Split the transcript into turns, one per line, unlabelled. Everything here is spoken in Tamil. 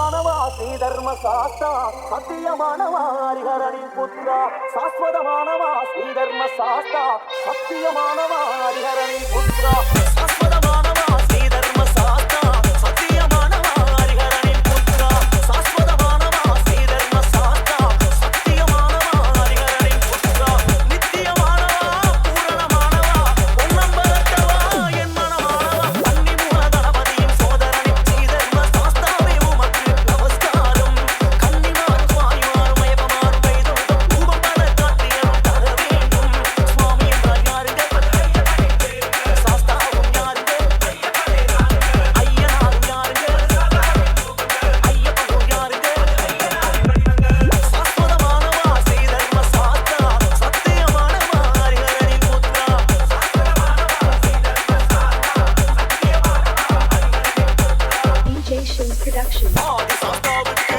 சாஸ்வதமானவா ஸ்ரீ தர்ம சாஸ்தா சத்தியமானவா ஹரிஹரனின் புத்திரா சாஸ்வதமானவா ஸ்ரீ தர்ம சாஸ்தா சத்தியமானவா ஹரிஹரனின் புத்திரா சாஸ்வதமானவா ஸ்ரீ தர்ம சாஸ்தா சத்தியமானவா ஹரிஹரனின் புத்திரா சாஸ்வதமானவா ஸ்ரீ தர்ம சாஸ்தா சத்தியமானவா ஹரிஹரனின் புத்திரா நித்தியமானவா பூரணமானவா பொன்னம்பலத்தவா என் மனமானவா அன்னி மூல கணபதியின் சோதரனே ஸ்ரீ தர்ம சாஸ்தாவே உமக்கு நமஸ்காரம் கன்னிமார் சுவாமிமார் மயபமார் வைதோதம் ரூபம் பல காட்டியரும் தர வேண்டும் சுவாமி என்றால் யாருங்க சாஸ்தாவும் யாருங்க ஐயனாரும் யாருங்க ஐயப்பனும் யாருங்க சாஸ்வதமானவா ஸ்ரீ தர்ம சாஸ்தா சத்தியமானவா ஹரிஹரனின் புத்திரா
DJ Shiv Production.
ஆதி சாஸ்தாவுக்கு